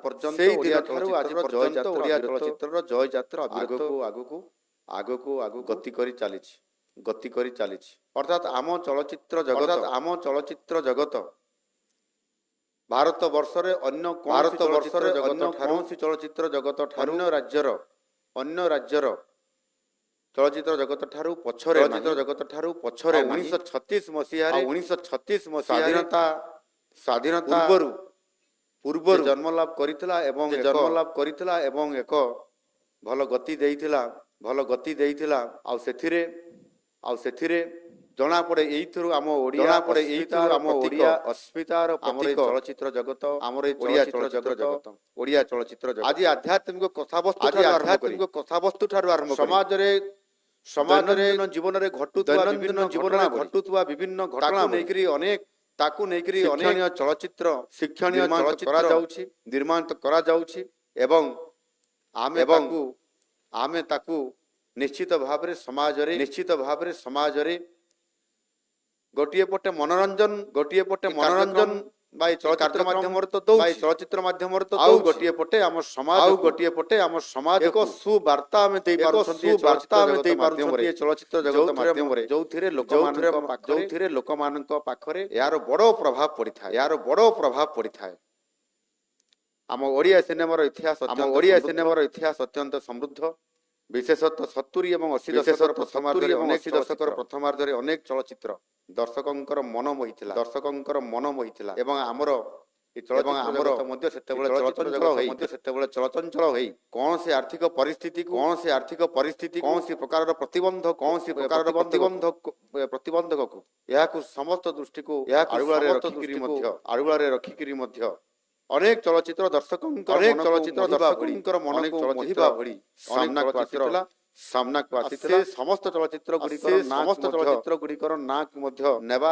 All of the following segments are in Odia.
पर्यंत सेई ओडिया दिन ठारू आज चलचित्रर पर्यंत जय ओडिया यात्रा चलचित्रर जय यात्रा आगकू आगकू आगकू आगकू गति करी चालिछि गति करी चालिछि अर्थात आम चलचित्र जगत भारत वर्षरे अन्य भारत वर्षरे अन्य ठारू कौन चलचित्र जगत ठारू अन्य राज्यर चलचित्र जगत ठारू पछरे चलचित्र जगत ठारू पछरे 1936 मसीह 1936 स्वाधीनता स्वाधीनता पूर्वरु जन्म लाभ करितला एवं एक भल गति देइथिला आ सेथिरे जना पड़े एइथरु आम ओडिया अस्मितार प्रतीक चलचित्र जगत ओडिया चलचित्र जगत आज आध्यात्मिक कथावस्तु ठारू आरंभ समाज रे जीवन रे घटुतुवा विभिन्न घटना नेकरी अनेक ताकू नेकरी अनेक शिक्षणीय चलचित्र निर्माण करा जाउछि एवं आमे ताकू निश्चित भाव समाज रे गोटिए पटे मनोरंजन बाई चलचित्र माध्यम गोटिए पटे आम समाज एक सुवार्ता में देई पारुछन्ती चलचित्र जगत माध्यम रे जोथिरे लोक मानक पाखरे यार बड़ो प्रभाव पड़ी थाए आम ओडिया सिनेमार इतिहास अत्यंत समृद्ध विशेषतः 70 एवं 80 दशकर प्रथमार्धरे अनेक चलचित्र दर्शकंकर मन मोहिथिला एवं आमर चलचंचल होई कौन से आर्थिक परिस्थिति कौन सी प्रकार प्रतिबंधक को याकु समस्त दृष्टि को आड़ुआरे रखिकिरी मध्य अनेक चलचित्र दर्शकंकर मन को मोहिबा भଳି सामना को आसीथिला समस्त चलचित्र गुड़िकर ना मध्य नेबा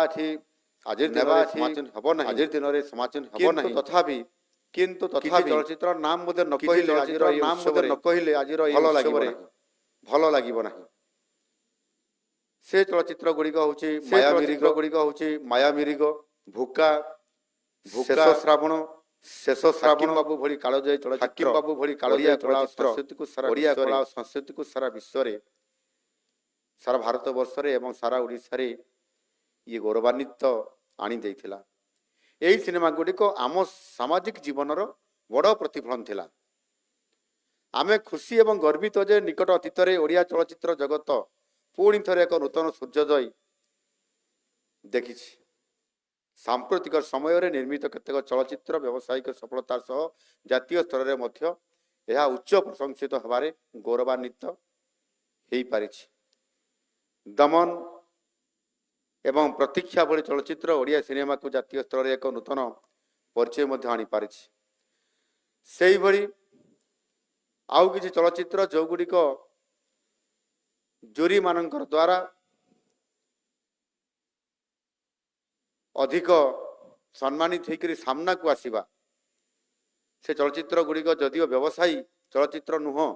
आज दिन रे समाचीन हबो नाही किंतु तथापि चलचित्र नाम मध्य न कहिले आजिर भल लागिबो नाही से चलचित्र गुड़िक होची माया मिरिग भूका शेष श्रावण बाबू भली कालजयी चलचित्र संस्कृति को सारा विश्व रे सारा भारत वर्ष रे एवं सारा ओडिसा रे ये गौरवान्वित आनी देइथिला एही सिनेमा गुड़िक आम सामाजिक जीवनर बड़ प्रतिफलन थिला आमे खुशी एवं गर्वित जे निकट अतीत रे ओडिया चलचित्र जगत पुणी थरे एक नूतन सूर्योदय देखिछि सांप्रतिक समय रे निर्मित केतेक चलचित्र व्यावसायिक सफलता सह जातीय स्तर रे मध्य यह उच्च प्रशंसित हबारे गौरवान्वित हेई पारिछि दमन एवं प्रतीक्षा भली चलचित्र ओडिया सिनेमा को जातीय स्तर रे एक नूतन परिचय मध्य आनी पारिछि सेही भली आउ किछि चलचित्र जो गुड़िक जूरी मानकर द्वारा अधिक सम्मानित होकर सामना को आसीबा से चलचित्र गुड़िक जदिव व्यवसायी चलचित्र नुह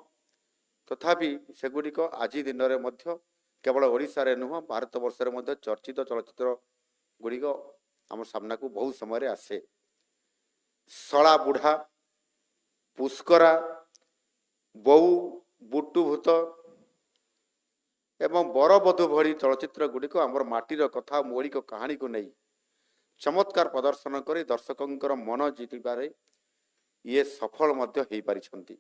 तथापि सेगुड़िक आज दिन में मध्य केवल ओडिशा रे नुह भारत वर्ष रे मध्य चर्चित चलचित्र गुड़िक आम सामना को बहुत समय आसे सला बुढ़ा पुष्करा बहु बुटु भूत एवं बरबधु भली चलचित्र गुड़िक आमर माटीर कथा मौलिक कहानी को नहीं चमत्कार प्रदर्शन कर दर्शकंकर मन जीतिबारे ये सफल मध्य हेई पारिछंती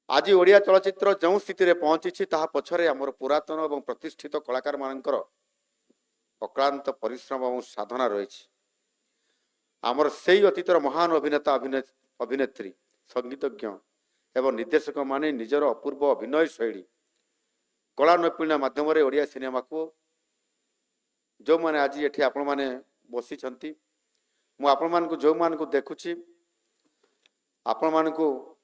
आज ओडिया चलचित्र जो स्थिति रे पहुंची ताहा पछरे हमर पुरातन एवं प्रतिष्ठित कलाकार मानकर अक्लांत परिश्रम और साधना रही आमर सेई अतीतर महान अभिनेता अभिनेत्री संगीतज्ञ एवं निर्देशक माने निजर अपूर्व अभिनय शैली कला नैपुण्य माध्यम ओडिया सिनेमा को जो माने आज एठी आपण माने बसी छंती मु आपण मान को जो मान को देखुची आपण मान को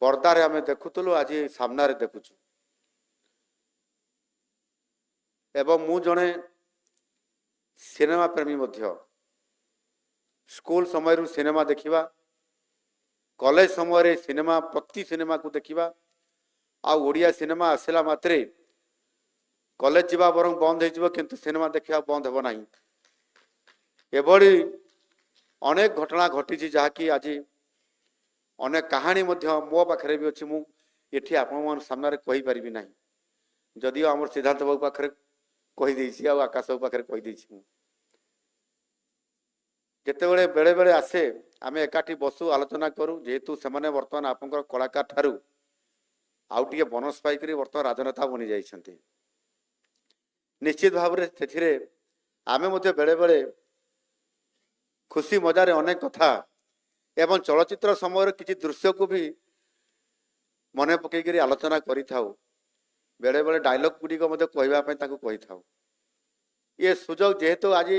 पर्दा रे हमें देखुतलु आज सामना रे देखुछु एवं मु जने सिनेमा प्रेमी मध्य स्कूल समय रु सिनेमा देखिबा कॉलेज समय रे सिनेमा प्रति सिनेमा को देखिबा आ ओडिया सिनेमा आसला मात्रे कॉलेज जीवा बरं बंद हो किंतु सिनेमा देखा बंद हो ना एभली ଅନେକ ଘଟଣା ଘଟିଛି ଯାହାକି ଆଜି ଅନେକ କାହାଣୀ ମଧ୍ୟ ମୋ ପାଖରେ ବି ଅଛି। ମୁଁ ଏଠି ଆପଣମାନଙ୍କ ସାମ୍ନାରେ କହିପାରିବି ନାହିଁ, ଯଦିଓ ଆମର ସିଦ୍ଧାନ୍ତ ବାବୁ ପାଖରେ କହିଦେଇଛି ଆଉ ଆକାଶ ବାବୁ ପାଖରେ କହିଦେଇଛି। ମୁଁ ଯେତେବେଳେ ବେଳେ ବେଳେ ଆସେ ଆମେ ଏକାଠି ବସୁ, ଆଲୋଚନା କରୁ। ଯେହେତୁ ସେମାନେ ବର୍ତ୍ତମାନ ଆପଣଙ୍କର କଳାକାର ଠାରୁ ଆଉ ଟିକେ ବୋନସ୍ ପାଇକରି ବର୍ତ୍ତମାନ ରାଜନେତା ବନି ଯାଇଛନ୍ତି, ନିଶ୍ଚିତ ଭାବରେ ସେଥିରେ ଆମେ ମଧ୍ୟ ବେଳେବେଳେ ଖୁସି ମଜାରେ ଅନେକ କଥା ଏବଂ ଚଳଚ୍ଚିତ୍ର ସମୟର କିଛି ଦୃଶ୍ୟକୁ ବି ମନେ ପକେଇକରି ଆଲୋଚନା କରିଥାଉ। ବେଳେବେଳେ ଡାଇଲଗ ଗୁଡ଼ିକ ମଧ୍ୟ କହିବା ପାଇଁ ତାଙ୍କୁ କହିଥାଉ। ଏ ସୁଯୋଗ ଯେହେତୁ ଆଜି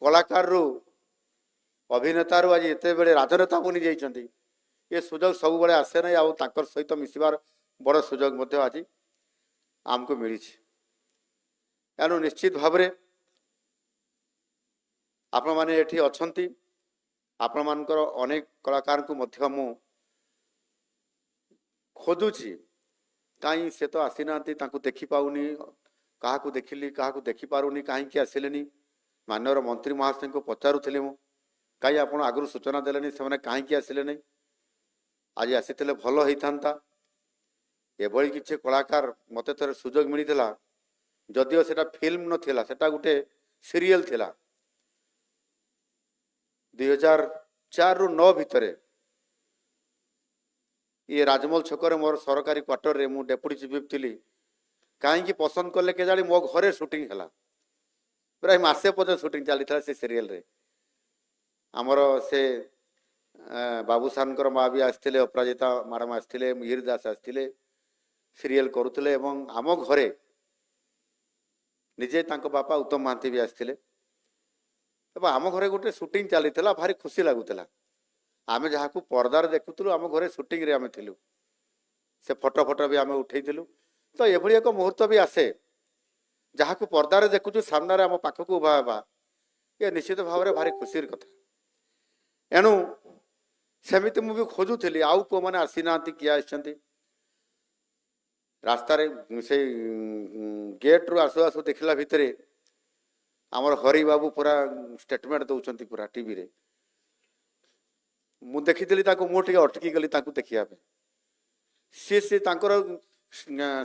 କଳାକାରରୁ ଅଭିନେତାରୁ ଆଜି ଏତେବେଳେ ରାଜନେତା ବନି ଯାଇଛନ୍ତି, ଏ ସୁଯୋଗ ସବୁବେଳେ ଆସେ ନାହିଁ। ଆଉ ତାଙ୍କର ସହିତ ମିଶିବାର ବଡ଼ ସୁଯୋଗ ମଧ୍ୟ ଆଜି ଆମକୁ ମିଳିଛି। ଏଣୁ ନିଶ୍ଚିତ ଭାବରେ ଆପଣମାନେ ଏଠି ଅଛନ୍ତି, ଆପଣମାନଙ୍କର ଅନେକ କଳାକାରଙ୍କୁ ମଧ୍ୟ ମୁଁ ଖୋଜୁଛି। କାହିଁ ସେ ତ ଆସିନାହାନ୍ତି, ତାଙ୍କୁ ଦେଖିପାରୁନି, କାହାକୁ ଦେଖିଲି କାହାକୁ ଦେଖିପାରୁନି, କାହିଁକି ଆସିଲେନି? ମାନ୍ୟବର ମନ୍ତ୍ରୀ ମହାଶୟଙ୍କୁ ପଚାରୁଥିଲି ମୁଁ, କାହିଁ ଆପଣ ଆଗରୁ ସୂଚନା ଦେଲେନି, ସେମାନେ କାହିଁକି ଆସିଲେନି? ଆଜି ଆସିଥିଲେ ଭଲ ହେଇଥାନ୍ତା। ଏଭଳି କିଛି କଳାକାର ମୋତେ ଥରେ ସୁଯୋଗ ମିଳିଥିଲା, ଯଦିଓ ସେଟା ଫିଲ୍ମ ନଥିଲା, ସେଟା ଗୋଟେ ସିରିଏଲ ଥିଲା। 2004ରୁ 9 ଭିତରେ ये राजमहल छकरे मोर सरकारी क्वार्टर रे मु डेपुटी चीफ ଥିଲି। କାହିଁକି ପସନ୍ଦ କଲେ କେଜାଣି ମୋ ଘରେ ସୁଟିଂ ହେଲା, ପ୍ରାୟ ମାସେ ପର୍ଯ୍ୟନ୍ତ ସୁଟିଂ ଚାଲିଥିଲା ସେ ସିରିଏଲରେ। ଆମର ସେ ବାବୁ ସାରଙ୍କର ମା ବି ଆସିଥିଲେ, ଅପରାଜିତା ମ୍ୟାଡ଼ାମ ଆସିଥିଲେ, ମିହିର ଦାସ ଆସିଥିଲେ, ସିରିଏଲ କରୁଥିଲେ। ଏବଂ ଆମ ଘରେ ନିଜେ ତାଙ୍କ ବାପା ଉତ୍ତମ ମହାନ୍ତି ବି ଆସିଥିଲେ। ଏବଂ ଆମ ଘରେ ଗୋଟେ ସୁଟିଂ ଚାଲିଥିଲା, ଭାରି ଖୁସି ଲାଗୁଥିଲା। ଆମେ ଯାହାକୁ ପର୍ଦ୍ଦାରେ ଦେଖୁଥିଲୁ, ଆମ ଘରେ ସୁଟିଂରେ ଆମେ ଥିଲୁ। ସେ ଫଟୋ ବି ଆମେ ଉଠେଇଥିଲୁ। ତ ଏଭଳି ଏକ ମୁହୂର୍ତ୍ତ ବି ଆସେ, ଯାହାକୁ ପର୍ଦ୍ଦାରେ ଦେଖୁଛୁ, ସାମ୍ନାରେ ଆମ ପାଖକୁ ଉଭା ହେବା, ଏ ନିଶ୍ଚିତ ଭାବରେ ଭାରି ଖୁସିର କଥା। ଏଣୁ ସେମିତି ମୁଁ ବି ଖୋଜୁଥିଲି, ଆଉ କେଉଁମାନେ ଆସିନାହାନ୍ତି, କିଏ ଆସିଛନ୍ତି। ରାସ୍ତାରେ ସେଇ ଗେଟ୍ରୁ ଆସୁ ଆସୁ ଦେଖିଲା ଭିତରେ ଆମର ହରି ବାବୁ ପୁରା ଷ୍ଟେଟମେଣ୍ଟ ଦେଉଛନ୍ତି ପୁରା ଟିଭିରେ। ମୁଁ ଦେଖିଥିଲି ତାକୁ, ମୁଁ ଟିକେ ଅଟକି ଗଲି ତାଙ୍କୁ ଦେଖିବା ପାଇଁ। ସିଏ ତାଙ୍କର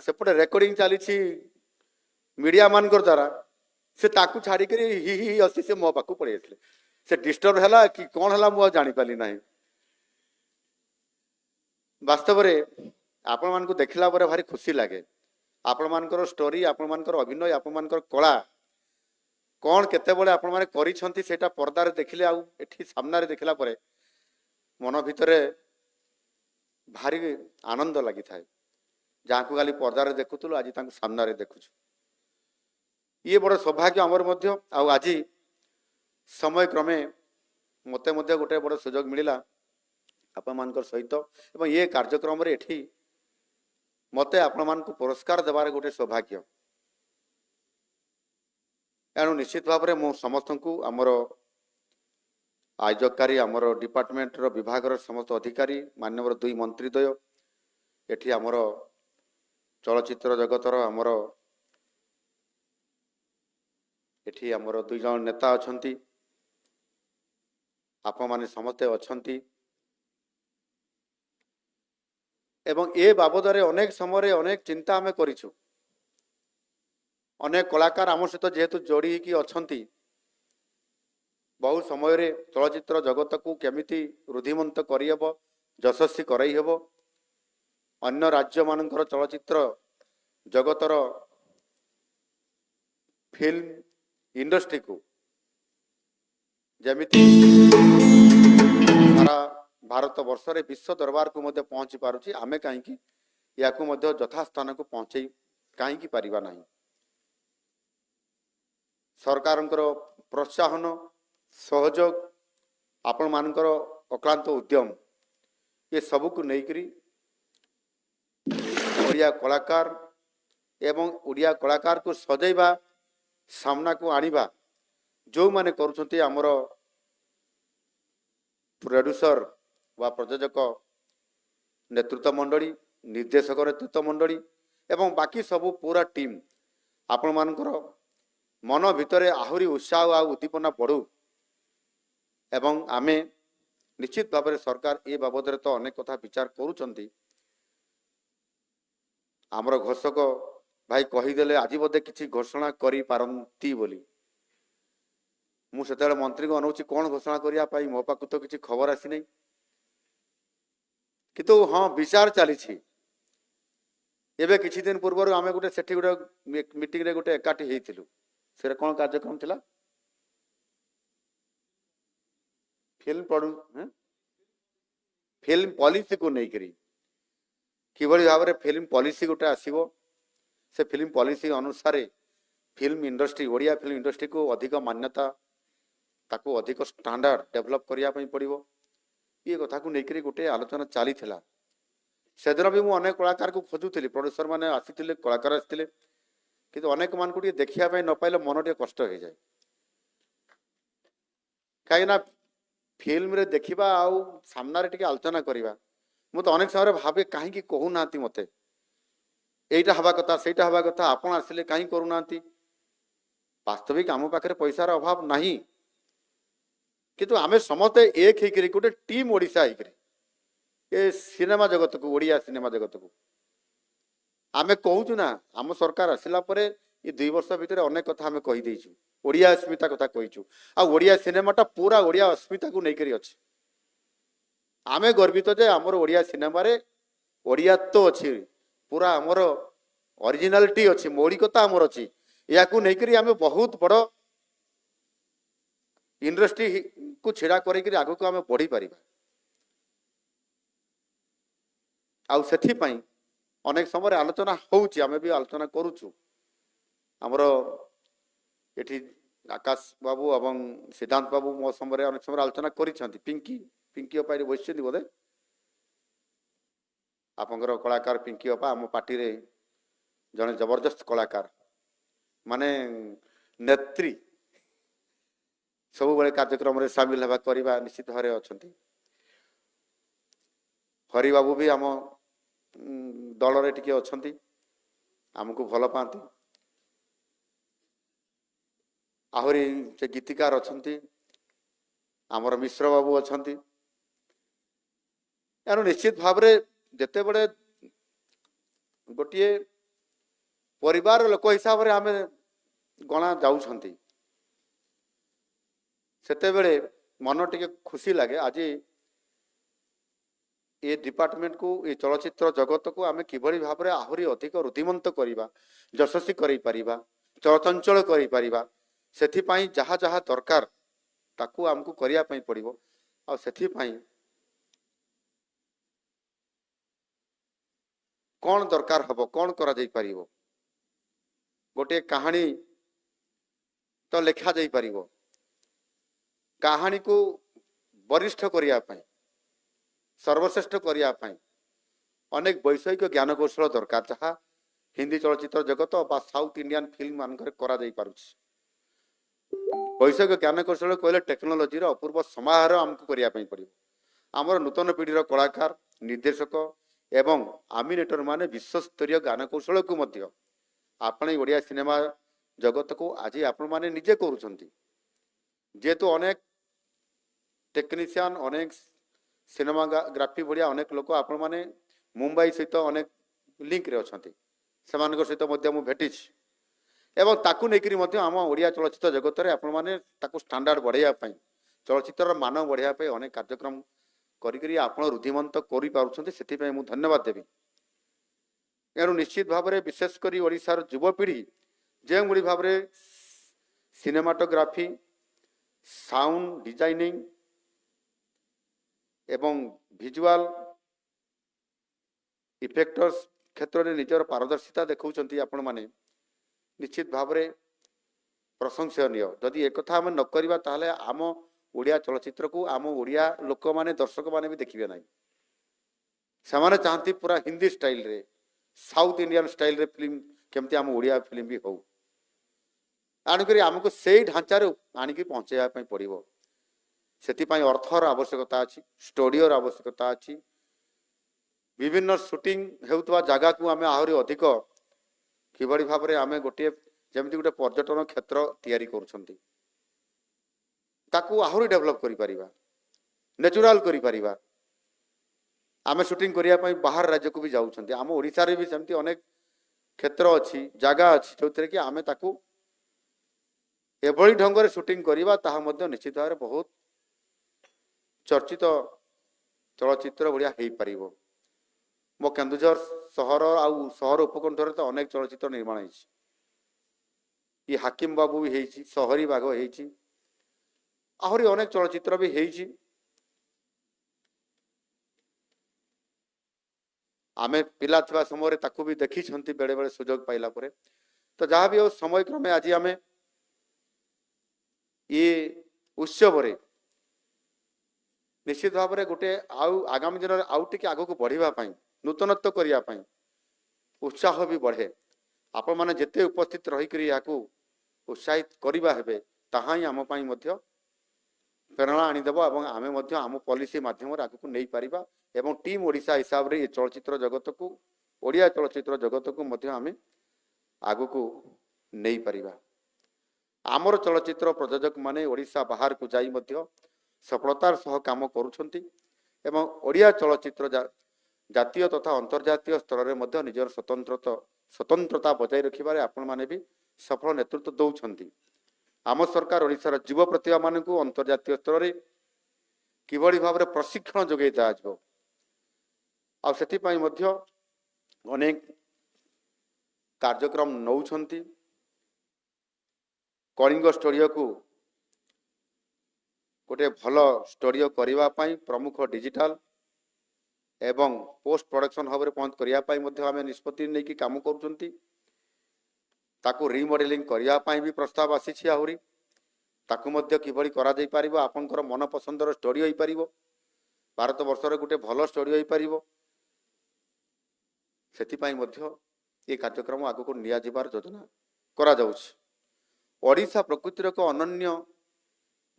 ସେପଟେ ରେକର୍ଡିଂ ଚାଲିଛି ମିଡ଼ିଆ ମାନଙ୍କର ଦ୍ୱାରା, ସେ ତାକୁ ଛାଡ଼ିକରି ହି ହି ହସି ସେ ମୋ ପାଖକୁ ପଳେଇ ଆସିଲେ। ସେ ଡିଷ୍ଟର୍ବ ହେଲା କି କ'ଣ ହେଲା ମୁଁ ଆଉ ଜାଣିପାରିଲି ନାହିଁ। ବାସ୍ତବରେ ଆପଣମାନଙ୍କୁ ଦେଖିଲା ପରେ ଭାରି ଖୁସି ଲାଗେ। ଆପଣମାନଙ୍କର ଷ୍ଟୋରି, ଆପଣମାନଙ୍କର ଅଭିନୟ, ଆପଣମାନଙ୍କର କଳା କ'ଣ କେତେବେଳେ ଆପଣମାନେ କରିଛନ୍ତି, ସେଇଟା ପର୍ଦ୍ଦାରେ ଦେଖିଲେ ଆଉ ଏଠି ସାମ୍ନାରେ ଦେଖିଲା ପରେ ମନ ଭିତରେ ଭାରି ଆନନ୍ଦ ଲାଗିଥାଏ। ଯାହାକୁ ଖାଲି ପର୍ଦ୍ଦାରେ ଦେଖୁଥିଲୁ, ଆଜି ତାଙ୍କୁ ସାମ୍ନାରେ ଦେଖୁଛୁ। ଇଏ ବଡ଼ ସୌଭାଗ୍ୟ ଆମର ମଧ୍ୟ। ଆଉ ଆଜି ସମୟ କ୍ରମେ ମୋତେ ମଧ୍ୟ ଗୋଟେ ବଡ଼ ସୁଯୋଗ ମିଳିଲା ଆପଣମାନଙ୍କର ସହିତ, ଏବଂ ଏ କାର୍ଯ୍ୟକ୍ରମରେ ଏଠି ମୋତେ ଆପଣମାନଙ୍କୁ ପୁରସ୍କାର ଦେବାର ଗୋଟେ ସୌଭାଗ୍ୟ। ଏଣୁ ନିଶ୍ଚିତ ଭାବରେ ମୁଁ ସମସ୍ତଙ୍କୁ, ଆମର ଆୟୋଜକକାରୀ, ଆମର ଡିପାର୍ଟମେଣ୍ଟର ବିଭାଗର ସମସ୍ତ ଅଧିକାରୀ, ମାନ୍ୟବର 2 ମନ୍ତ୍ରୀଦ୍ୱୟ, ଏଠି ଆମର ଚଳଚ୍ଚିତ୍ର ଜଗତର ଆମର ଏଠି ଆମର 2 ଜଣ ନେତା ଅଛନ୍ତି, ଆପଣମାନେ ସମସ୍ତେ ଅଛନ୍ତି। ଏବଂ ଏ ବାବଦରେ ଅନେକ ସମୟରେ ଅନେକ ଚିନ୍ତା ଆମେ କରିଛୁ। ଅନେକ କଳାକାର ଆମ ସହିତ ଯେହେତୁ ଯୋଡ଼ି ହେଇକି ଅଛନ୍ତି, ବହୁ ସମୟରେ ଚଳଚ୍ଚିତ୍ର ଜଗତକୁ କେମିତି ରୁଦ୍ଧିମନ୍ତ କରିହେବ, ଯଶସ୍ୱୀ କରାଇ ହେବ, ଅନ୍ୟ ରାଜ୍ୟମାନଙ୍କର ଚଳଚ୍ଚିତ୍ର ଜଗତର ଫିଲ୍ମ ଇଣ୍ଡଷ୍ଟ୍ରିକୁ ଯେମିତି ସାରା ଭାରତ ବର୍ଷରେ ବିଶ୍ୱ ଦରବାରକୁ ମଧ୍ୟ ପହଞ୍ଚି ପାରୁଛି, ଆମେ କାହିଁକି ୟାକୁ ମଧ୍ୟ ଯଥାସ୍ଥାନକୁ ପହଞ୍ଚେଇ କାହିଁକି ପାରିବା ନାହିଁ। ସରକାରଙ୍କର ପ୍ରୋତ୍ସାହନ, ସହଯୋଗ, ଆପଣମାନଙ୍କର ଅକ୍ଲାନ୍ତ ଉଦ୍ୟମ, ଏ ସବୁକୁ ନେଇକରି ଓଡ଼ିଆ କଳାକାର ଏବଂ ଓଡ଼ିଆ କଳାକାରକୁ ସଜେଇବା, ସାମ୍ନାକୁ ଆଣିବା ଯେଉଁମାନେ କରୁଛନ୍ତି, ଆମର ପ୍ରୋଡ୍ୟୁସର ବା ପ୍ରଯୋଜକ ନେତୃତ୍ୱ ମଣ୍ଡଳୀ, ନିର୍ଦ୍ଦେଶକ ନେତୃତ୍ୱ ମଣ୍ଡଳୀ ଏବଂ ବାକି ସବୁ ପୁରା ଟିମ୍, ଆପଣମାନଙ୍କର ମନ ଭିତରେ ଆହୁରି ଉତ୍ସାହ ଆଉ ଉଦ୍ଦୀପନା ବଢ଼ୁ, ଏବଂ ଆମେ ନିଶ୍ଚିତ ଭାବରେ ସରକାର ଏ ବାବଦରେ ତ ଅନେକ କଥା ବିଚାର କରୁଛନ୍ତି। ଆମର ଘୋଷକ ଭାଇ କହିଦେଲେ ଆଜି ବୋଧେ କିଛି ଘୋଷଣା କରିପାରନ୍ତି ବୋଲି। ମୁଁ ସେତେବେଳେ ମନ୍ତ୍ରୀକୁ ଅନଉଛି କ'ଣ ଘୋଷଣା କରିବା ପାଇଁ, ମୋ ପାଖକୁ ତ କିଛି ଖବର ଆସିନାହିଁ। କିନ୍ତୁ ହଁ, ବିଚାର ଚାଲିଛି। ଏବେ କିଛି ଦିନ ପୂର୍ବରୁ ଆମେ ଗୋଟେ ସେଠି ଗୋଟେ ମିଟିଂରେ ଗୋଟେ ଏକାଠି ହେଇଥିଲୁ। ସେଟା କ'ଣ କାର୍ଯ୍ୟକ୍ରମ ଥିଲା? ଫିଲ୍ମ ପଲିସିକୁ ନେଇକରି କିଭଳି ଭାବରେ ଫିଲ୍ମ ପଲିସି ଗୋଟେ ଆସିବ, ସେ ଫିଲ୍ମ ପଲିସି ଅନୁସାରେ ଫିଲ୍ମ ଇଣ୍ଡଷ୍ଟ୍ରି, ଓଡ଼ିଆ ଫିଲ୍ମ ଇଣ୍ଡଷ୍ଟ୍ରିକୁ ଅଧିକ ମାନ୍ୟତା, ତାକୁ ଅଧିକ ଷ୍ଟାଣ୍ଡାର୍ଡ ଡେଭଲପ୍ କରିବା ପାଇଁ ପଡ଼ିବ। ଏ କଥାକୁ ନେଇକରି ଗୋଟେ ଆଲୋଚନା ଚାଲିଥିଲା। ସେଦିନ ବି ମୁଁ ଅନେକ କଳାକାରକୁ ଖୋଜୁଥିଲି, ପ୍ରଡ୍ୟୁସର ମାନେ ଆସିଥିଲେ, କଳାକାର ଆସିଥିଲେ, କିନ୍ତୁ ଅନେକ ମାନଙ୍କୁ ଟିକେ ଦେଖିବା ପାଇଁ ନ ପାଇଲେ ମନ ଟିକେ କଷ୍ଟ ହେଇଯାଏ। କାହିଁକିନା ଫିଲ୍ମରେ ଦେଖିବା ଆଉ ସାମ୍ନାରେ ଟିକେ ଆଲୋଚନା କରିବା, ମୁଁ ତ ଅନେକ ସମୟରେ ଭାବେ କାହିଁକି କହୁନାହାନ୍ତି ମୋତେ, ଏଇଟା ହେବା କଥା, ସେଇଟା ହେବା କଥା, ଆପଣ ଆସିଲେ କାହିଁ କରୁନାହାନ୍ତି। ବାସ୍ତବିକ ଆମ ପାଖରେ ପଇସାର ଅଭାବ ନାହିଁ, କିନ୍ତୁ ଆମେ ସମସ୍ତେ ଏକ ହେଇକରି ଗୋଟେ ଟିମ୍ ଓଡ଼ିଶା ହେଇକରି ଏ ସିନେମା ଜଗତକୁ, ଓଡ଼ିଆ ସିନେମା ଜଗତକୁ ଆମେ କହୁଛୁ ନା। ଆମ ସରକାର ଆସିଲା ପରେ ଏ 2 ବର୍ଷ ଭିତରେ ଅନେକ କଥା ଆମେ କହିଦେଇଛୁ, ଓଡ଼ିଆ ଅସ୍ମିତା କଥା କହିଛୁ। ଆଉ ଓଡ଼ିଆ ସିନେମାଟା ପୁରା ଓଡ଼ିଆ ଅସ୍ମିତାକୁ ନେଇକରି ଅଛି। ଆମେ ଗର୍ବିତ ଯେ ଆମର ଓଡ଼ିଆ ସିନେମାରେ ଓଡ଼ିଆତ୍ୱ ଅଛି, ପୁରା ଆମର ଅରିଜିନାଲିଟି ଅଛି, ମୌଳିକତା ଆମର ଅଛି। ଏହାକୁ ନେଇକରି ଆମେ ବହୁତ ବଡ଼ ଇଣ୍ଡଷ୍ଟ୍ରିକୁ ଛିଡ଼ା କରିକିରି ଆଗକୁ ଆମେ ବଢ଼ିପାରିବା। ଆଉ ସେଥିପାଇଁ ଅନେକ ସମୟରେ ଆଲୋଚନା ହେଉଛି, ଆମେ ବି ଆଲୋଚନା କରୁଛୁ। ଆମର ଏଠି ଆକାଶ ବାବୁ ଏବଂ ସିଦ୍ଧାନ୍ତ ବାବୁ ମୋ ସମୟରେ ଅନେକ ସମୟରେ ଆଲୋଚନା କରିଛନ୍ତି। ପିଙ୍କି ଅପା ଏଠି ବସିଛନ୍ତି ବୋଧେ, ଆପଣଙ୍କର କଳାକାର ପିଙ୍କି ଅପା ଆମ ପାର୍ଟିରେ ଜଣେ ଜବରଦସ୍ତ କଳାକାର, ମାନେ ନେତ୍ରୀ, ସବୁବେଳେ କାର୍ଯ୍ୟକ୍ରମରେ ସାମିଲ ହେବା କରିବା ନିଶ୍ଚିତ ଭାବରେ ଅଛନ୍ତି। ହରିବାବୁ ବି ଆମ ଦଳରେ ଟିକେ ଅଛନ୍ତି, ଆମକୁ ଭଲ ପାଆନ୍ତି। ଆହୁରି ସେ ଗୀତିକାର ଅଛନ୍ତି, ଆମର ମିଶ୍ର ବାବୁ ଅଛନ୍ତି। ଏଣୁ ନିଶ୍ଚିତ ଭାବରେ ଯେତେବେଳେ ଗୋଟିଏ ପରିବାର ଲୋକ ହିସାବରେ ଆମେ ଗଣା ଯାଉଛନ୍ତି, ସେତେବେଳେ ମନ ଟିକେ ଖୁସି ଲାଗେ। ଆଜି ଏ ଡିପାର୍ଟମେଣ୍ଟକୁ, ଏ ଚଳଚ୍ଚିତ୍ର ଜଗତକୁ ଆମେ କିଭଳି ଭାବରେ ଆହୁରି ଅଧିକ ରୁଦ୍ଧିମନ୍ତ କରିବା, ଯଶସ୍ୱୀ କରିପାରିବା, ଚଳଚଞ୍ଚଳ କରିପାରିବା, ସେଥିପାଇଁ ଯାହା ଯାହା ଦରକାର ତାକୁ ଆମକୁ କରିବା ପାଇଁ ପଡ଼ିବ। ଆଉ ସେଥିପାଇଁ କ'ଣ ଦରକାର ହେବ, କ'ଣ କରାଯାଇପାରିବ? ଗୋଟିଏ କାହାଣୀ ତ ଲେଖାଯାଇପାରିବ, କାହାଣୀକୁ ବରିଷ୍ଠ କରିବା ପାଇଁ, ସର୍ବଶ୍ରେଷ୍ଠ କରିବା ପାଇଁ ଅନେକ ବୈଷୟିକ ଜ୍ଞାନ କୌଶଳ ଦରକାର, ଯାହା ହିନ୍ଦୀ ଚଳଚ୍ଚିତ୍ର ଜଗତ ବା ସାଉଥ ଇଣ୍ଡିଆନ ଫିଲ୍ମ ମାନଙ୍କରେ କରାଯାଇପାରୁଛି। ବୈଷୟିକ ଜ୍ଞାନ କୌଶଳ କହିଲେ ଟେକ୍ନୋଲୋଜିର ଅପୂର୍ବ ସମାହାର ଆମକୁ କରିବା ପାଇଁ ପଡ଼ିବ। ଆମର ନୂତନ ପିଢ଼ିର କଳାକାର, ନିର୍ଦ୍ଦେଶକ ଏବଂ ଆମିନେଟର ମାନେ ବିଶ୍ୱସ୍ତରୀୟ ଜ୍ଞାନ କୌଶଳକୁ ମଧ୍ୟ ଆପଣ ଓଡ଼ିଆ ସିନେମା ଜଗତକୁ ଆଜି ଆପଣମାନେ ନିଜେ କରୁଛନ୍ତି। ଯେହେତୁ ଅନେକ ଟେକ୍ନିସିଆନ, ଅନେକ ସିନେମାଗ୍ରାଫି ଭଳିଆ ଅନେକ ଲୋକ ଆପଣମାନେ ମୁମ୍ବାଇ ସହିତ ଅନେକ ଲିଙ୍କରେ ଅଛନ୍ତି, ସେମାନଙ୍କ ସହିତ ମଧ୍ୟ ମୁଁ ଭେଟିଛି। ଏବଂ ତାକୁ ନେଇକରି ମଧ୍ୟ ଆମ ଓଡ଼ିଆ ଚଳଚ୍ଚିତ୍ର ଜଗତରେ ଆପଣମାନେ ତାକୁ ଷ୍ଟାଣ୍ଡାର୍ଡ ବଢ଼ାଇବା ପାଇଁ, ଚଳଚ୍ଚିତ୍ରର ମାନ ବଢ଼ାଇବା ପାଇଁ ଅନେକ କାର୍ଯ୍ୟକ୍ରମ କରିକରି ଆପଣ ରୁଦ୍ଧିମନ୍ତ କରିପାରୁଛନ୍ତି, ସେଥିପାଇଁ ମୁଁ ଧନ୍ୟବାଦ ଦେବି। ଏଣୁ ନିଶ୍ଚିତ ଭାବରେ ବିଶେଷ କରି ଓଡ଼ିଶାର ଯୁବପିଢ଼ି ଯେଉଁଭଳି ଭାବରେ ସିନେମାଟୋଗ୍ରାଫି, ସାଉଣ୍ଡ ଡିଜାଇନିଂ ଏବଂ ଭିଜୁଆଲ ଇଫେକ୍ଟର୍ସ କ୍ଷେତ୍ରରେ ନିଜର ପାରଦର୍ଶିତା ଦେଖାଉଛନ୍ତି, ଆପଣମାନେ ନିଶ୍ଚିତ ଭାବରେ ପ୍ରଶଂସନୀୟ। ଯଦି ଏକଥା ଆମେ ନ କରିବା ତାହେଲେ ଆମ ଓଡ଼ିଆ ଚଳଚ୍ଚିତ୍ରକୁ ଆମ ଓଡ଼ିଆ ଲୋକମାନେ, ଦର୍ଶକମାନେ ବି ଦେଖିବେ ନାହିଁ। ସେମାନେ ଚାହାନ୍ତି ପୁରା ହିନ୍ଦୀ ଷ୍ଟାଇଲରେ, ସାଉଥ ଇଣ୍ଡିଆନ ଷ୍ଟାଇଲରେ ଫିଲ୍ମ କେମିତି ଆମ ଓଡ଼ିଆ ଫିଲ୍ମ ବି ହଉ। ଆଣିକରି ଆମକୁ ସେଇ ଢାଞ୍ଚାରେ ଆଣିକି ପହଞ୍ଚାଇବା ପାଇଁ ପଡ଼ିବ। ସେଥିପାଇଁ ଅର୍ଥର ଆବଶ୍ୟକତା ଅଛି, ଷ୍ଟୁଡ଼ିଓର ଆବଶ୍ୟକତା ଅଛି, ବିଭିନ୍ନ ସୁଟିଂ ହେଉଥିବା ଜାଗାକୁ ଆମେ ଆହୁରି ଅଧିକ କିଭଳି ଭାବରେ ଆମେ ଗୋଟିଏ ଯେମିତି ଗୋଟେ ପର୍ଯ୍ୟଟନ କ୍ଷେତ୍ର ତିଆରି କରୁଛନ୍ତି, ତାକୁ ଆହୁରି ଡେଭଲପ କରିପାରିବା, ନ୍ୟାଚୁରାଲ କରିପାରିବା। ଆମେ ସୁଟିଂ କରିବା ପାଇଁ ବାହାର ରାଜ୍ୟକୁ ବି ଯାଉଛନ୍ତି। ଆମ ଓଡ଼ିଶାରେ ବି ସେମିତି ଅନେକ କ୍ଷେତ୍ର ଅଛି, ଜାଗା ଅଛି ଯେଉଁଥିରେ କି ଆମେ ତାକୁ ଏଭଳି ଢଙ୍ଗରେ ସୁଟିଂ କରିବା, ତାହା ମଧ୍ୟ ନିଶ୍ଚିତ ଭାବରେ ବହୁତ ଚର୍ଚ୍ଚିତ ଚଳଚ୍ଚିତ୍ର ଭଳିଆ ହେଇପାରିବ। ମୋ କେନ୍ଦୁଝର ସହର ଆଉ ସହର ଉପକଣ୍ଠରେ ତ ଅନେକ ଚଳଚ୍ଚିତ୍ର ନିର୍ମାଣ ହେଇଛି। ଇ ହାକିମ ବାବୁ ବି ହେଇଛି, ସହରୀ ବାଘ ହେଇଛି, ଆହୁରି ଅନେକ ଚଳଚ୍ଚିତ୍ର ବି ହେଇଛି। ଆମେ ପିଲା ଥିବା ସମୟରେ ତାକୁ ବି ଦେଖିଛନ୍ତି ବେଳେ ବେଳେ ସୁଯୋଗ ପାଇଲା ପରେ। ତ ଯାହା ବି ହଉ, ସମୟ କ୍ରମେ ଆଜି ଆମେ ଇ ଉତ୍ସବରେ ନିଶ୍ଚିତ ଭାବରେ ଗୋଟେ ଆଉ ଆଗାମୀ ଦିନରେ ଆଉ ଟିକେ ଆଗକୁ ବଢ଼ିବା ପାଇଁ, ନୂତନତ୍ୱ କରିବା ପାଇଁ ଉତ୍ସାହ ବି ବଢ଼େ। ଆପଣମାନେ ଯେତେ ଉପସ୍ଥିତ ରହିକରି ଏହାକୁ ଉତ୍ସାହିତ କରିବା ହେବେ, ତାହା ହିଁ ଆମ ପାଇଁ ମଧ୍ୟ ପ୍ରେରଣା ଆଣିଦେବ ଏବଂ ଆମେ ମଧ୍ୟ ଆମ ପଲିସି ମାଧ୍ୟମରେ ଆଗକୁ ନେଇପାରିବା ଏବଂ ଟିମ୍ ଓଡ଼ିଶା ହିସାବରେ ଏ ଚଳଚ୍ଚିତ୍ର ଜଗତକୁ, ଓଡ଼ିଆ ଚଳଚ୍ଚିତ୍ର ଜଗତକୁ ମଧ୍ୟ ଆମେ ଆଗକୁ ନେଇପାରିବା। ଆମର ଚଳଚ୍ଚିତ୍ର ପ୍ରଯୋଜକମାନେ ଓଡ଼ିଶା ବାହାରକୁ ଯାଇ ମଧ୍ୟ ସଫଳତାର ସହ କାମ କରୁଛନ୍ତି ଏବଂ ଓଡ଼ିଆ ଚଳଚ୍ଚିତ୍ର ଜାତୀୟ ତଥା ଅନ୍ତର୍ଜାତୀୟ ସ୍ତରରେ ମଧ୍ୟ ନିଜର ସ୍ୱତନ୍ତ୍ରତା ବଜାୟ ରଖିବାରେ ଆପଣମାନେ ବି ସଫଳ ନେତୃତ୍ୱ ଦେଉଛନ୍ତି। ଆମ ସରକାର ଓଡ଼ିଶାର ଯୁବ ପ୍ରତିଭାମାନଙ୍କୁ ଅନ୍ତର୍ଜାତୀୟ ସ୍ତରରେ କିଭଳି ଭାବରେ ପ୍ରଶିକ୍ଷଣ ଯୋଗାଇ ଦିଆଯିବ, ଆଉ ସେଥିପାଇଁ ମଧ୍ୟ ଅନେକ କାର୍ଯ୍ୟକ୍ରମ ନେଉଛନ୍ତି। କଳିଙ୍ଗ ଷ୍ଟୁଡ଼ିଓକୁ ଗୋଟେ ଭଲ ଷ୍ଟୁଡ଼ିଓ କରିବା ପାଇଁ ପ୍ରମୁଖ ଡିଜିଟାଲ ଏବଂ ପୋଷ୍ଟ ପ୍ରଡକ୍ସନ ଭାବରେ ପହଞ୍ଚ କରିବା ପାଇଁ ମଧ୍ୟ ଆମେ ନିଷ୍ପତ୍ତି ନେଇକି କାମ କରୁଛନ୍ତି। ତାକୁ ରିମଡେଲିଂ କରିବା ପାଇଁ ବି ପ୍ରସ୍ତାବ ଆସିଛି। ଆହୁରି ତାକୁ ମଧ୍ୟ କିଭଳି କରାଯାଇପାରିବ, ଆପଣଙ୍କର ମନ ପସନ୍ଦର ଷ୍ଟୁଡ଼ିଓ ହେଇପାରିବ, ଭାରତ ବର୍ଷରେ ଗୋଟେ ଭଲ ଷ୍ଟୁଡ଼ିଓ ହେଇପାରିବ, ସେଥିପାଇଁ ମଧ୍ୟ ଏ କାର୍ଯ୍ୟକ୍ରମ ଆଗକୁ ନିଆଯିବାର ଯୋଜନା କରାଯାଉଛି। ଓଡ଼ିଶା ପ୍ରକୃତିର ଏକ ଅନନ୍ୟ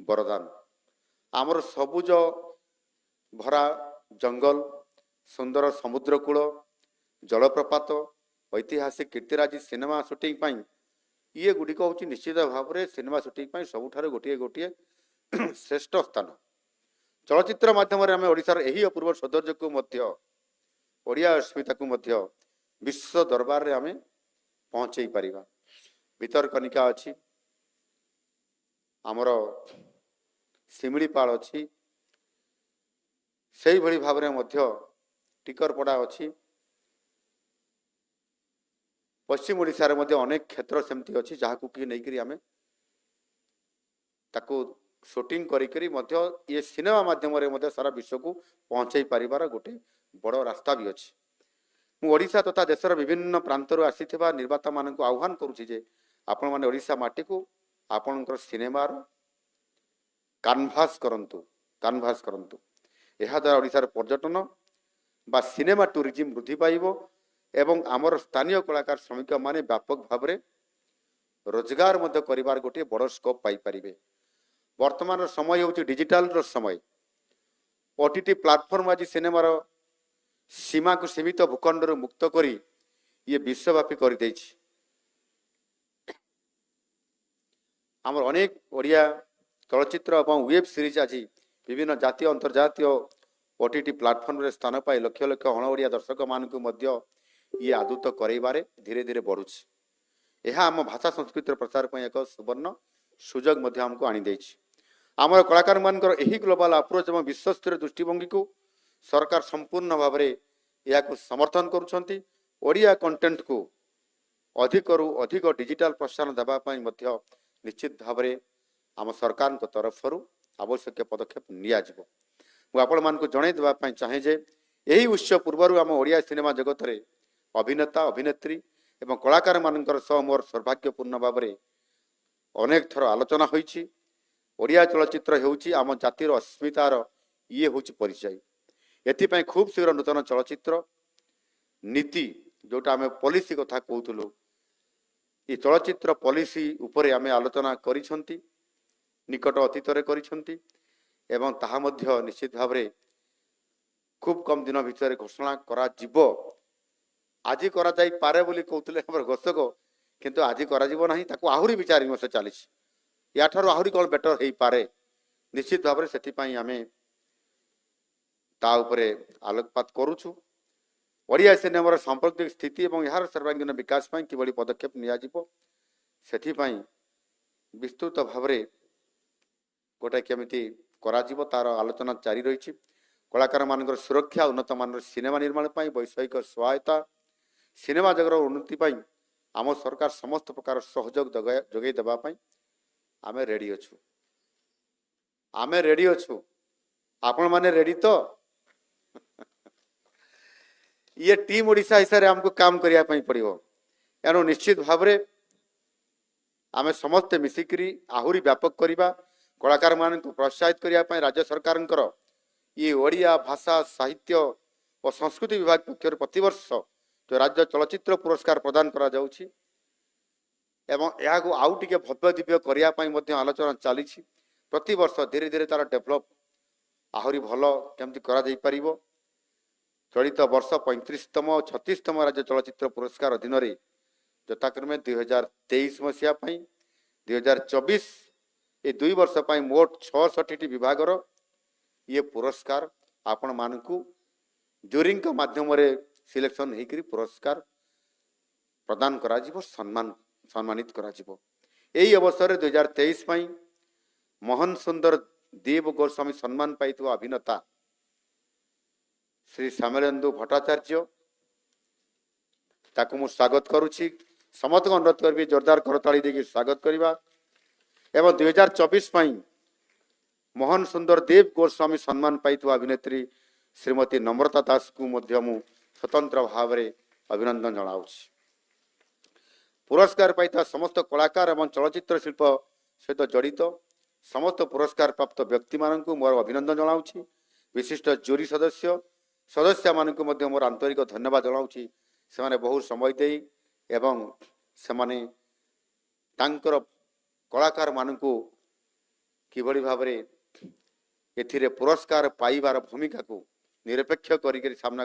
ବରଦାନ। ଆମର ସବୁଜ ଭରା ଜଙ୍ଗଲ, ସୁନ୍ଦର ସମୁଦ୍ରକୂଳ, ଜଳପ୍ରପାତ, ଐତିହାସିକ କୀର୍ତ୍ତିରାଜି ସିନେମା ସୁଟିଂ ପାଇଁ ଇଏ ଗୁଡ଼ିକ ହେଉଛି ନିଶ୍ଚିତ ଭାବରେ ସିନେମା ସୁଟିଂ ପାଇଁ ସବୁଠାରୁ ଗୋଟିଏ ଗୋଟିଏ ଶ୍ରେଷ୍ଠ ସ୍ଥାନ। ଚଳଚ୍ଚିତ୍ର ମାଧ୍ୟମରେ ଆମେ ଓଡ଼ିଶାର ଏହି ଅପୂର୍ବ ସୌନ୍ଦର୍ଯ୍ୟକୁ ମଧ୍ୟ, ଓଡ଼ିଆ ଅସ୍ମିତାକୁ ମଧ୍ୟ ବିଶ୍ୱ ଦରବାରରେ ଆମେ ପହଞ୍ଚେଇ ପାରିବା। ଭିତରକନିକା ଅଛି, ଆମର ଶିମିଳିପାଳ ଅଛି, ସେଇଭଳି ଭାବରେ ମଧ୍ୟ ଟିକରପଡ଼ା ଅଛି। ପଶ୍ଚିମ ଓଡ଼ିଶାରେ ମଧ୍ୟ ଅନେକ କ୍ଷେତ୍ର ସେମିତି ଅଛି ଯାହାକୁ କି ନେଇକରି ଆମେ ତାକୁ ସୁଟିଂ କରିକରି ମଧ୍ୟ ଏ ସିନେମା ମାଧ୍ୟମରେ ମଧ୍ୟ ସାରା ବିଶ୍ୱକୁ ପହଞ୍ଚେଇ ପାରିବାର ଗୋଟେ ବଡ଼ ରାସ୍ତା ବି ଅଛି। ମୁଁ ଓଡ଼ିଶା ତଥା ଦେଶର ବିଭିନ୍ନ ପ୍ରାନ୍ତରୁ ଆସିଥିବା ନିର୍ମାତାମାନଙ୍କୁ ଆହ୍ୱାନ କରୁଛି ଯେ ଆପଣମାନେ ଓଡ଼ିଶା ମାଟିକୁ ଆପଣଙ୍କର ସିନେମାର କାନଭାସ୍ କରନ୍ତୁ। ଏହାଦ୍ୱାରା ଓଡ଼ିଶାର ପର୍ଯ୍ୟଟନ ବା ସିନେମା ଟୁରିଜିମ୍ ବୃଦ୍ଧି ପାଇବ ଏବଂ ଆମର ସ୍ଥାନୀୟ କଳାକାର ଶ୍ରମିକମାନେ ବ୍ୟାପକ ଭାବରେ ରୋଜଗାର ମଧ୍ୟ କରିବାର ଗୋଟିଏ ବଡ଼ ସ୍କୋପ୍ ପାଇପାରିବେ। ବର୍ତ୍ତମାନର ସମୟ ହେଉଛି ଡିଜିଟାଲର ସମୟ। OTT ପ୍ଲାଟଫର୍ମ ଆଜି ସିନେମାର ସୀମାକୁ ସୀମିତ ଭୂଖଣ୍ଡରୁ ମୁକ୍ତ କରି ଇଏ ବିଶ୍ୱବ୍ୟାପୀ କରିଦେଇଛି। ଆମର ଅନେକ ଓଡ଼ିଆ ଚଳଚ୍ଚିତ୍ର ଏବଂ ୱେବ୍ ସିରିଜ୍ ଆଜି ବିଭିନ୍ନ ଜାତୀୟ ଅନ୍ତର୍ଜାତୀୟ OTT ପ୍ଲାଟଫର୍ମରେ ସ୍ଥାନ ପାଇ ଲକ୍ଷ ଲକ୍ଷ ଅଣ ଓଡ଼ିଆ ଦର୍ଶକମାନଙ୍କୁ ମଧ୍ୟ ଇଏ ଆଦୃତ କରାଇବାରେ ଧୀରେ ଧୀରେ ବଢ଼ୁଛି। ଏହା ଆମ ଭାଷା ସଂସ୍କୃତିର ପ୍ରଚାର ପାଇଁ ଏକ ସୁବର୍ଣ୍ଣ ସୁଯୋଗ ମଧ୍ୟ ଆମକୁ ଆଣିଦେଇଛି। ଆମର କଳାକାରମାନଙ୍କର ଏହି ଗ୍ଲୋବାଲ ଆପ୍ରୋଚ୍ ଏବଂ ବିଶ୍ୱସ୍ତରୀୟ ଦୃଷ୍ଟିଭଙ୍ଗୀକୁ ସରକାର ସମ୍ପୂର୍ଣ୍ଣ ଭାବରେ ଏହାକୁ ସମର୍ଥନ କରୁଛନ୍ତି। ଓଡ଼ିଆ କଣ୍ଟେଣ୍ଟକୁ ଅଧିକରୁ ଅଧିକ ଡିଜିଟାଲ ପ୍ରୋତ୍ସାହନ ଦେବା ପାଇଁ ମଧ୍ୟ ନିଶ୍ଚିତ ଭାବରେ ଆମ ସରକାରଙ୍କ ତରଫରୁ ଆବଶ୍ୟକ ପଦକ୍ଷେପ ନିଆଯିବ। ମୁଁ ଆପଣମାନଙ୍କୁ ଜଣାଇ ଦେବା ପାଇଁ ଚାହେଁ ଯେ ଏହି ଉତ୍ସବ ପୂର୍ବରୁ ଆମ ଓଡ଼ିଆ ସିନେମା ଜଗତରେ ଅଭିନେତା, ଅଭିନେତ୍ରୀ ଏବଂ କଳାକାରମାନଙ୍କର ସହ ମୋର ସୌଭାଗ୍ୟପୂର୍ଣ୍ଣ ଭାବରେ ଅନେକ ଥର ଆଲୋଚନା ହୋଇଛି। ଓଡ଼ିଆ ଚଳଚ୍ଚିତ୍ର ହେଉଛି ଆମ ଜାତିର ଅସ୍ମିତାର ଇଏ ହେଉଛି ପରିଚୟ। ଏଥିପାଇଁ ଖୁବ୍ ଶୀଘ୍ର ନୂତନ ଚଳଚ୍ଚିତ୍ର ନୀତି, ଯେଉଁଟା ଆମେ ପଲିସି କଥା କହୁଥିଲୁ, ଏ ଚଳଚ୍ଚିତ୍ର ପଲିସି ଉପରେ ଆମେ ଆଲୋଚନା କରିଛନ୍ତି, ନିକଟ ଅତୀତରେ କରିଛନ୍ତି ଏବଂ ତାହା ମଧ୍ୟ ନିଶ୍ଚିତ ଭାବରେ ଖୁବ୍ କମ୍ ଦିନ ଭିତରେ ଘୋଷଣା କରାଯିବ। ଆଜି କରାଯାଇପାରେ ବୋଲି କହୁଥିଲେ ଆମର ଘୋଷକ, କିନ୍ତୁ ଆଜି କରାଯିବ ନାହିଁ, ତାକୁ ଆହୁରି ବିଚାର ବିମର୍ଶ ଚାଲିଛି। ୟାଠାରୁ ଆହୁରି କ'ଣ ବେଟର ହେଇପାରେ, ନିଶ୍ଚିତ ଭାବରେ ସେଥିପାଇଁ ଆମେ ତା ଉପରେ ଆଲୋକପାତ କରୁଛୁ। ଓଡ଼ିଆ ସିନେମାର ସାମ୍ପ୍ରତିକ ସ୍ଥିତି ଏବଂ ଏହାର ସର୍ବାଙ୍ଗୀନ ବିକାଶ ପାଇଁ କିଭଳି ପଦକ୍ଷେପ ନିଆଯିବ ସେଥିପାଇଁ ବିସ୍ତୃତ ଭାବରେ ଗୋଟାଏ କେମିତି କରାଯିବ ତାର ଆଲୋଚନା ଜାରି ରହିଛି। କଳାକାରମାନଙ୍କର ସୁରକ୍ଷା, ଉନ୍ନତମାନର ସିନେମା ନିର୍ମାଣ ପାଇଁ ବୈଷୟିକ ସହାୟତା, ସିନେମା ଜଗତର ଉନ୍ନତି ପାଇଁ ଆମ ସରକାର ସମସ୍ତ ପ୍ରକାର ସହଯୋଗ ଯୋଗାଇ ଦେବା ପାଇଁ ଆମେ ରେଡ଼ି ଅଛୁ। ଆମେ ରେଡ଼ି ଅଛୁ, ଆପଣମାନେ ରେଡ଼ି ତ? ये टीम ओडिशा हिसाब हमको काम करने पड़ो। एणु निश्चित भाव आम समस्ते मिसिकी आहरी व्यापक करवा, कलाकार मान प्रोत्साहित करने राज्य सरकार ये ओडिया भाषा साहित्य और संस्कृति विभाग पक्ष प्रतिवर्ष जो राज्य चलचित्र पुरस्कार प्रदान करा जाउछि एवं यह आउ टिके भव्य दिव्य करने आलोचना चली। प्रति वर्ष धीरे धीरे तार डेभलप आहरी भल केमती करा जाई परिबो। चलित वर्ष 35तम और 36तम राज्य चलचित्र पुरस्कार अधीन यथाक्रमे 2023 मसीहा 2024 ये 2 वर्ष मोट 66 विभागर ये पुरस्कार आपण मानकु जूरी माध्यम सिलेक्शन होकर पुरस्कार प्रदान करा जिवो, सम्मानित करा जिवो। एही अवसर 2023 मोहन सुंदर देव गोस्वामी सम्मान पाइथुवा अभिनेता श्री श्यामलेन्दु भट्टाचार्य ताकू मु स्वागत करुछि। समस्त अनुरोध करी जोरदार करताली देकी स्वागत करवा। एवं 2024 मोहन सुंदर देव गोस्वामी सम्मान पाइथुवा अभिनेत्री श्रीमती नम्रता दास को मध्य मु स्वतंत्र भाव में अभिनंदन जनाउछि। पुरस्कार पाइता समस्त कलाकार एवं चलचित्र शिल्प सहित जड़ित समस्त पुरस्कार प्राप्त व्यक्ति मानक मोर अभिनंदन जनाउछि। विशिष्ट जूरी सदस्य मानक मोर आंतरिक धन्यवाद जनाउछि। से बहु समय दे एवं सेमाने तांकर कलाकार मानकु किभली भाव में एथिरे पुरस्कार पाइबार भूमिका को निरपेक्ष करिक सामना